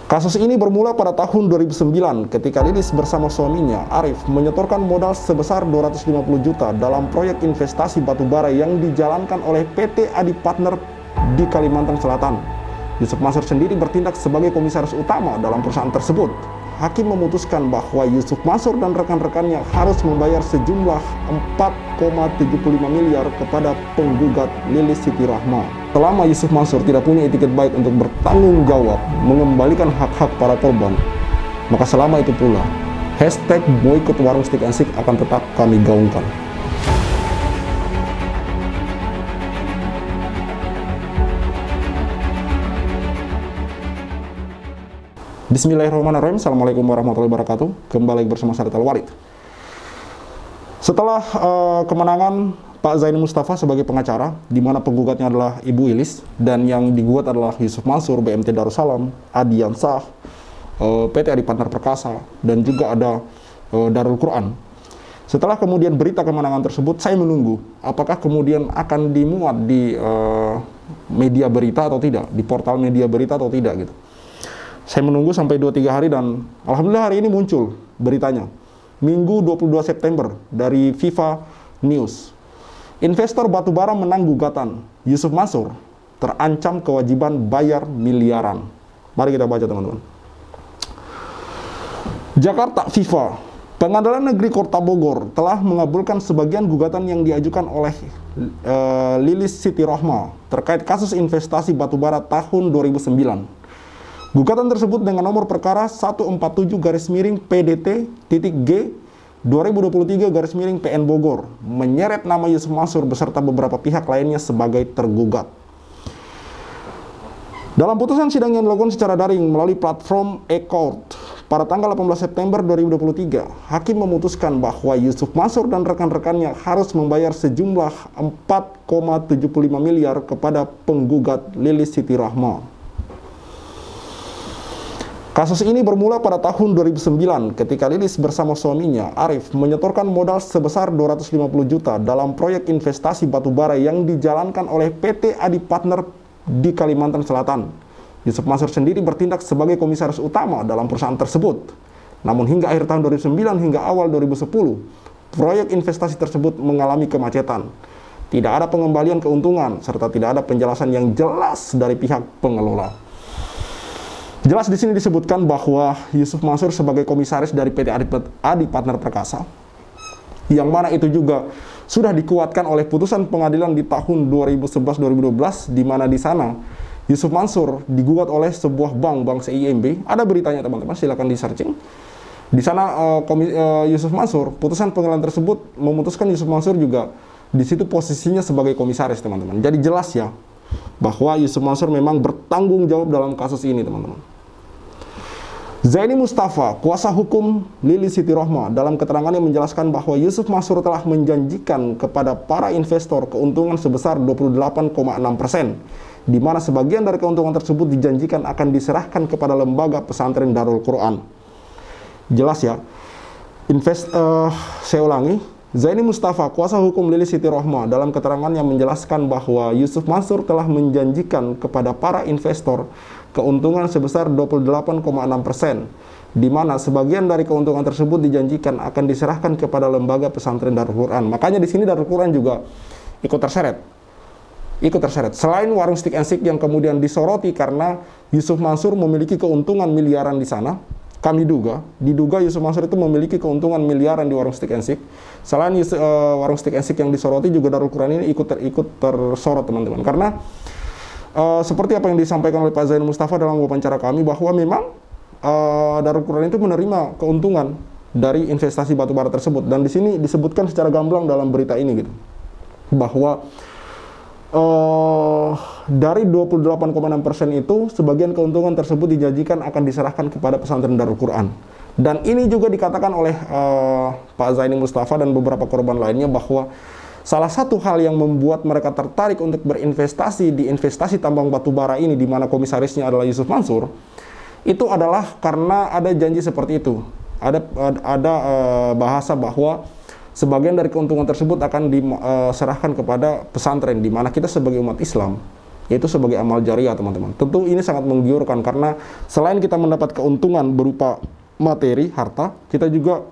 Kasus ini bermula pada tahun 2009 ketika Lilis bersama suaminya, Arif, menyetorkan modal sebesar 250 juta dalam proyek investasi batubara yang dijalankan oleh PT Adi Partner di Kalimantan Selatan. Yusuf Mansur sendiri bertindak sebagai komisaris utama dalam perusahaan tersebut. Hakim memutuskan bahwa Yusuf Mansur dan rekan-rekannya harus membayar sejumlah 4,75 miliar kepada penggugat Lilis Siti Rahma. Selama Yusuf Mansur tidak punya etiket baik untuk bertanggung jawab mengembalikan hak-hak para korban, maka selama itu pula hashtag boykot warung Stick and Stick akan tetap kami gaungkan. Bismillahirrahmanirrahim. Assalamualaikum warahmatullahi wabarakatuh. Kembali bersama saya Tal Walid. Setelah kemenangan Pak Zaini Mustafa sebagai pengacara, di mana penggugatnya adalah Ibu Ilis dan yang digugat adalah Yusuf Mansur, BMT Darussalam, Adiansah, PT Adi Partner Perkasa, dan juga ada Darul Quran. Setelah kemudian berita kemenangan tersebut, saya menunggu apakah kemudian akan dimuat di media berita atau tidak, di portal media berita atau tidak gitu. Saya menunggu sampai 2-3 hari dan alhamdulillah hari ini muncul beritanya. Minggu 22 September dari Viva News. Investor batubara menang gugatan. Yusuf Mansur terancam kewajiban bayar miliaran. Mari kita baca teman-teman. Jakarta, Viva. Pengadilan Negeri Kota Bogor telah mengabulkan sebagian gugatan yang diajukan oleh Lilis Siti Rahma terkait kasus investasi batubara tahun 2009. Gugatan tersebut dengan nomor perkara 147-PDT-G 2023-PN Bogor menyeret nama Yusuf Mansur beserta beberapa pihak lainnya sebagai tergugat. Dalam putusan sidang yang dilakukan secara daring melalui platform e-court pada tanggal 18 September 2023, hakim memutuskan bahwa Yusuf Mansur dan rekan-rekannya harus membayar sejumlah 4,75 miliar kepada penggugat Lilis Siti Rahma. Kasus ini bermula pada tahun 2009 ketika Lilis bersama suaminya, Arif, menyetorkan modal sebesar 250 juta dalam proyek investasi batubara yang dijalankan oleh PT Adi Partner di Kalimantan Selatan. Yusuf Mansur sendiri bertindak sebagai komisaris utama dalam perusahaan tersebut. Namun hingga akhir tahun 2009 hingga awal 2010, proyek investasi tersebut mengalami kemacetan. Tidak ada pengembalian keuntungan serta tidak ada penjelasan yang jelas dari pihak pengelola. Jelas di sini disebutkan bahwa Yusuf Mansur sebagai komisaris dari PT Adi Partner Perkasa, yang mana itu juga sudah dikuatkan oleh putusan pengadilan di tahun 2011-2012, di mana di sana Yusuf Mansur digugat oleh sebuah bank CIMB. Ada beritanya teman-teman, silakan di searching. Di sana Yusuf Mansur, putusan pengadilan tersebut memutuskan Yusuf Mansur juga di situ posisinya sebagai komisaris teman-teman. Jadi jelas ya bahwa Yusuf Mansur memang bertanggung jawab dalam kasus ini teman-teman. Zaini Mustafa, kuasa hukum Lilis Siti Rahma, dalam keterangannya menjelaskan bahwa Yusuf Mansur telah menjanjikan kepada para investor keuntungan sebesar 28,6%, di mana sebagian dari keuntungan tersebut dijanjikan akan diserahkan kepada lembaga pesantren Darul Quran. Jelas ya. Saya ulangi. Zaini Mustafa, kuasa hukum Lilis Siti Rahma, dalam keterangannya menjelaskan bahwa Yusuf Mansur telah menjanjikan kepada para investor keuntungan sebesar 28,6%, di mana sebagian dari keuntungan tersebut dijanjikan akan diserahkan kepada lembaga pesantren Darul Quran. Makanya di sini Darul Quran juga ikut terseret. Selain warung Stick and Stick yang kemudian disoroti karena Yusuf Mansur memiliki keuntungan miliaran di sana, kami diduga Yusuf Mansur itu memiliki keuntungan miliaran di warung Stick and Stick. Selain warung Stick and Stick yang disoroti, juga Darul Quran ini ikut tersorot teman-teman. Karena seperti apa yang disampaikan oleh Pak Zaini Mustafa dalam wawancara kami, bahwa memang Darul Quran itu menerima keuntungan dari investasi batubara tersebut. Dan di sini disebutkan secara gamblang dalam berita ini gitu, bahwa dari 28,6% itu sebagian keuntungan tersebut dijanjikan akan diserahkan kepada pesantren Darul Quran. Dan ini juga dikatakan oleh Pak Zaini Mustafa dan beberapa korban lainnya bahwa salah satu hal yang membuat mereka tertarik untuk berinvestasi di investasi tambang batubara ini, di mana komisarisnya adalah Yusuf Mansur, itu adalah karena ada janji seperti itu. Ada bahasa bahwa sebagian dari keuntungan tersebut akan diserahkan kepada pesantren, di mana kita sebagai umat Islam yaitu sebagai amal jariah, teman-teman. Tentu ini sangat menggiurkan karena selain kita mendapat keuntungan berupa materi, harta, kita juga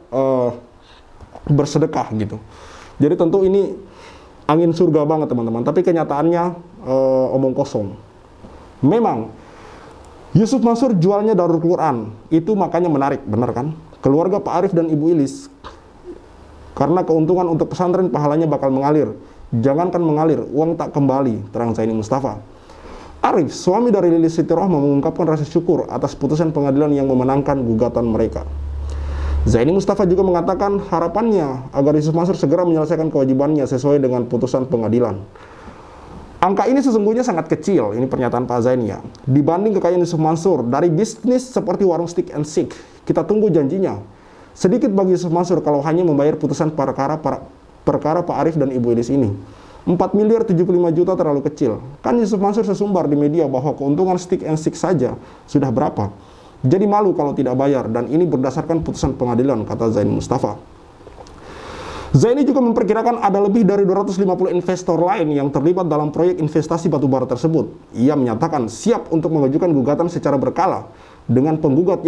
bersedekah gitu. Jadi tentu ini angin surga banget, teman-teman. Tapi kenyataannya omong kosong. Memang Yusuf Mansur jualnya Darul Quran, itu makanya menarik, benar kan? Keluarga Pak Arif dan Ibu Ilis, karena keuntungan untuk pesantren pahalanya bakal mengalir. Jangankan mengalir, uang tak kembali, terang Zaini Mustafa. Arif, suami dari Lilis Siti Rohmah, mengungkapkan rasa syukur atas putusan pengadilan yang memenangkan gugatan mereka. Zaini Mustafa juga mengatakan harapannya agar Yusuf Mansur segera menyelesaikan kewajibannya sesuai dengan putusan pengadilan. Angka ini sesungguhnya sangat kecil, ini pernyataan Pak Zaini ya, dibanding kekayaan Yusuf Mansur dari bisnis seperti warung Stick and Seek. Kita tunggu janjinya. Sedikit bagi Yusuf Mansur kalau hanya membayar putusan perkara Pak Arif dan Ibu Ilis ini. 4 miliar 75 juta terlalu kecil. Kan Yusuf Mansur sesumbar di media bahwa keuntungan Stick and Seek saja sudah berapa. Jadi malu kalau tidak bayar, dan ini berdasarkan putusan pengadilan, kata Zaini Mustafa. Zaini juga memperkirakan ada lebih dari 250 investor lain yang terlibat dalam proyek investasi batubara tersebut. Ia menyatakan siap untuk mengajukan gugatan secara berkala dengan penggugat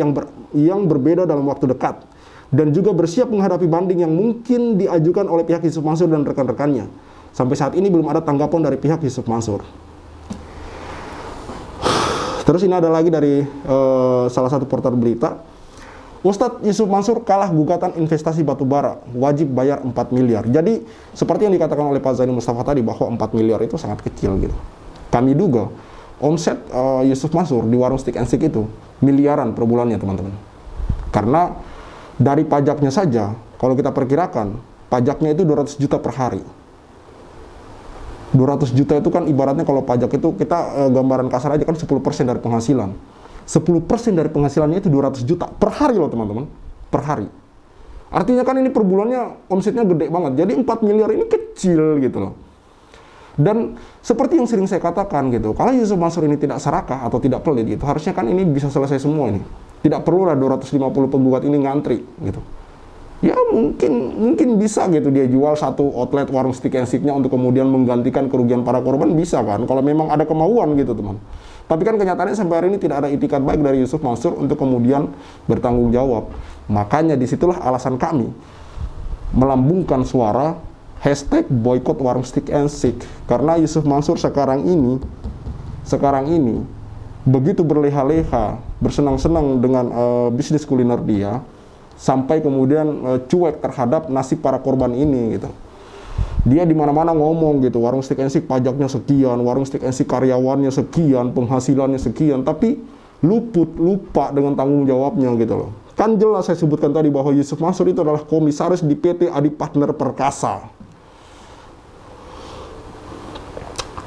yang berbeda dalam waktu dekat, dan juga bersiap menghadapi banding yang mungkin diajukan oleh pihak Yusuf Mansur dan rekan-rekannya. Sampai saat ini belum ada tanggapan dari pihak Yusuf Mansur. Terus ini ada lagi dari salah satu portal berita. Ustadz Yusuf Mansur kalah gugatan investasi batubara, wajib bayar 4 miliar. Jadi seperti yang dikatakan oleh Pak Zaini Mustafa tadi, bahwa 4 miliar itu sangat kecil gitu. Kami duga omset Yusuf Mansur di warung Stick and Seek itu miliaran per bulannya, teman-teman. Karena dari pajaknya saja, kalau kita perkirakan, pajaknya itu 200 juta per hari. 200 juta itu kan ibaratnya kalau pajak itu kita gambaran kasar aja kan 10% dari penghasilan. 10% dari penghasilannya itu 200 juta per hari loh, teman-teman. Per hari. Artinya kan ini per bulannya omsetnya gede banget. Jadi 4 miliar ini kecil gitu loh. Dan seperti yang sering saya katakan gitu, kalau Yusuf Mansur ini tidak serakah atau tidak pelit gitu, harusnya kan ini bisa selesai semua ini. Tidak perlulah 250 penggugat ini ngantri gitu. Ya mungkin bisa gitu dia jual satu outlet warung Stick and Seek-nya untuk kemudian menggantikan kerugian para korban, bisa kan, kalau memang ada kemauan gitu, teman. Tapi kan kenyataannya sampai hari ini tidak ada itikat baik dari Yusuf Mansur untuk kemudian bertanggung jawab. Makanya disitulah alasan kami melambungkan suara hashtag boykot warung Stick and Seek. Karena Yusuf Mansur sekarang ini begitu berleha-leha, bersenang-senang dengan bisnis kuliner dia, sampai kemudian cuek terhadap nasib para korban ini gitu. Dia di mana-mana ngomong gitu, warung Stick and Seek pajaknya sekian, warung Stick and Seek karyawannya sekian, penghasilannya sekian, tapi lupa dengan tanggung jawabnya gitu loh. Kan jelas saya sebutkan tadi bahwa Yusuf Mansur itu adalah komisaris di PT Adi Partner Perkasa.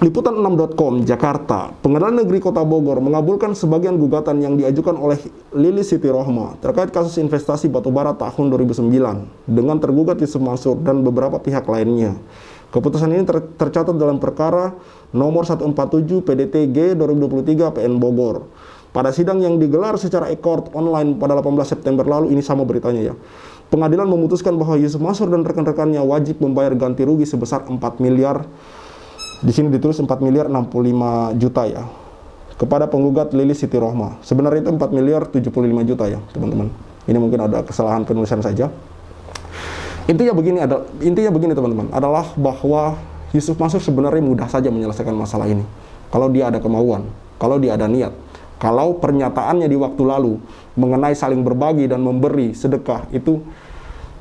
Liputan6.com, Jakarta. Pengadilan Negeri Kota Bogor mengabulkan sebagian gugatan yang diajukan oleh Lilis Siti Rohmah terkait kasus investasi batubara tahun 2009 dengan tergugat Yusuf Mansur dan beberapa pihak lainnya. Keputusan ini tercatat dalam perkara nomor 147 PDTG 2023 PN Bogor. Pada sidang yang digelar secara e-court online pada 18 September lalu, ini sama beritanya ya. Pengadilan memutuskan bahwa Yusuf Mansur dan rekan-rekannya wajib membayar ganti rugi sebesar 4 miliar. Di sini ditulis 4 miliar 65 juta ya, kepada penggugat Lilis Siti Rohmah. Sebenarnya itu 4 miliar 75 juta ya, teman-teman. Ini mungkin ada kesalahan penulisan saja. Intinya begini teman-teman, adalah bahwa Yusuf Mansur sebenarnya mudah saja menyelesaikan masalah ini. Kalau dia ada kemauan, kalau dia ada niat, kalau pernyataannya di waktu lalu mengenai saling berbagi dan memberi sedekah itu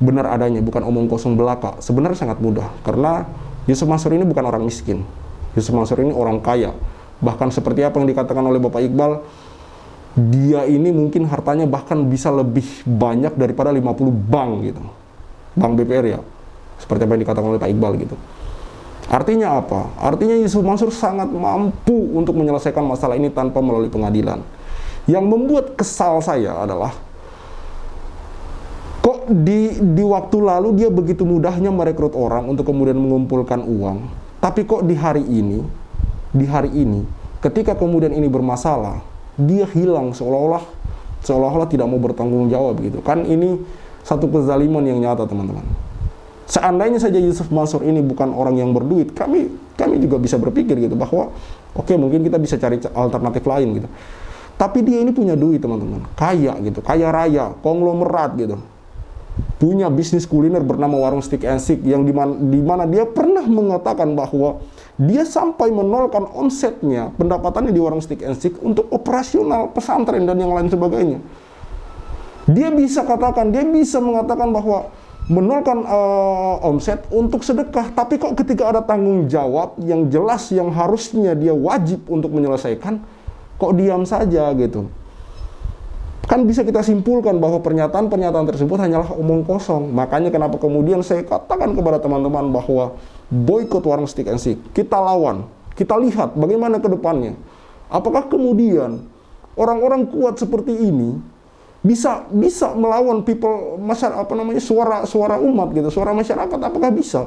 benar adanya, bukan omong kosong belaka. Sebenarnya sangat mudah, karena Yusuf Mansur ini bukan orang miskin. Yusuf Mansur ini orang kaya. Bahkan seperti apa yang dikatakan oleh Bapak Iqbal, dia ini mungkin hartanya bahkan bisa lebih banyak daripada 50 bank gitu. Bank BPR ya. Seperti apa yang dikatakan oleh Pak Iqbal gitu. Artinya apa? Artinya Yusuf Mansur sangat mampu untuk menyelesaikan masalah ini tanpa melalui pengadilan. Yang membuat kesal saya adalah kok di waktu lalu dia begitu mudahnya merekrut orang untuk kemudian mengumpulkan uang, tapi kok di hari ini ketika kemudian ini bermasalah, dia hilang seolah-olah tidak mau bertanggung jawab gitu. Kan ini satu kezaliman yang nyata, teman-teman. Seandainya saja Yusuf Mansur ini bukan orang yang berduit, kami juga bisa berpikir gitu bahwa Oke, mungkin kita bisa cari alternatif lain gitu. Tapi dia ini punya duit teman-teman, kaya gitu, kaya raya, konglomerat gitu. Punya bisnis kuliner bernama Warung Steak and Shake yang dimana dia pernah mengatakan bahwa dia sampai menolkan omsetnya, pendapatannya di Warung Steak and Shake untuk operasional pesantren dan yang lain sebagainya. Dia bisa mengatakan bahwa menolkan omset untuk sedekah, tapi kok ketika ada tanggung jawab yang jelas yang harusnya dia wajib untuk menyelesaikan, kok diam saja gitu. Kan bisa kita simpulkan bahwa pernyataan-pernyataan tersebut hanyalah omong kosong. Makanya kenapa kemudian saya katakan kepada teman-teman bahwa boykot Warung Steak and Shake, kita lawan, kita lihat bagaimana ke depannya. Apakah kemudian orang-orang kuat seperti ini bisa melawan suara umat gitu, suara masyarakat, apakah bisa?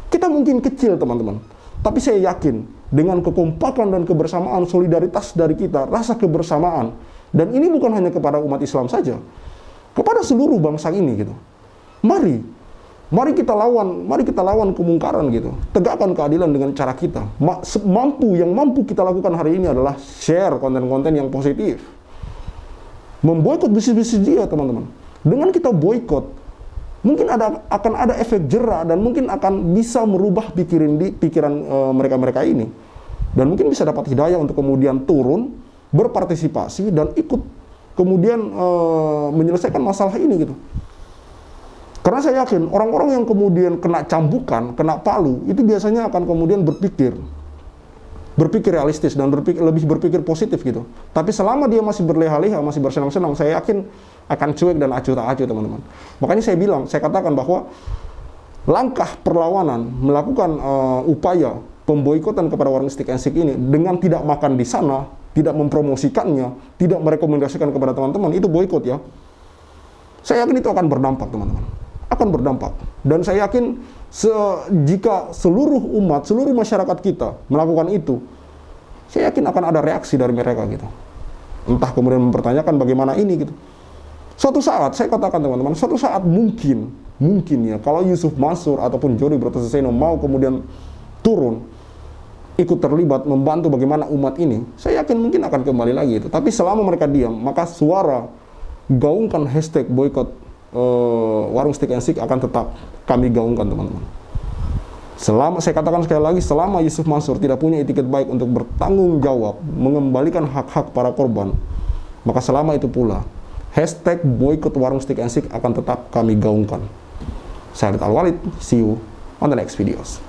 Kita mungkin kecil teman-teman, tapi saya yakin dengan kekompakan dan kebersamaan, solidaritas dari kita, rasa kebersamaan, dan ini bukan hanya kepada umat Islam saja, kepada seluruh bangsa ini gitu. Mari kita lawan kemungkaran gitu. Tegakkan keadilan dengan cara kita. Yang mampu kita lakukan hari ini adalah share konten-konten yang positif. Memboikot bisnis-bisnis dia, teman-teman. Dengan kita boikot, mungkin akan ada efek jera dan mungkin akan bisa merubah pikiran mereka-mereka ini. Dan mungkin bisa dapat hidayah untuk kemudian turun, berpartisipasi dan ikut kemudian menyelesaikan masalah ini gitu. Karena saya yakin orang-orang yang kemudian kena cambukan, kena palu, itu biasanya akan kemudian berpikir realistis dan lebih berpikir positif gitu. Tapi selama dia masih berleha-leha, masih bersenang-senang, saya yakin akan cuek dan acuh tak acuh, teman-teman. Makanya saya katakan bahwa langkah perlawanan melakukan upaya pemboikotan kepada Warung Steak and Shake ini dengan tidak makan di sana, tidak mempromosikannya, tidak merekomendasikan kepada teman-teman, itu boikot ya. Saya yakin itu akan berdampak, teman-teman. Akan berdampak. Dan saya yakin jika seluruh umat, seluruh masyarakat kita melakukan itu, saya yakin akan ada reaksi dari mereka gitu. Entah kemudian mempertanyakan bagaimana ini gitu. Suatu saat, saya katakan teman-teman, suatu saat mungkin ya, kalau Yusuf Mansur ataupun Jody Brotoseno mau kemudian turun, ikut terlibat membantu bagaimana umat ini, saya yakin mungkin akan kembali lagi itu. Tapi selama mereka diam, maka suara gaungkan hashtag boykot Warung Steak and Shake akan tetap kami gaungkan, teman-teman. Saya katakan sekali lagi, selama Yusuf Mansur tidak punya etiket baik untuk bertanggung jawab mengembalikan hak-hak para korban, maka selama itu pula hashtag boykot Warung Steak and Shake akan tetap kami gaungkan. Saya Khalid Al-Walid, see you on the next videos.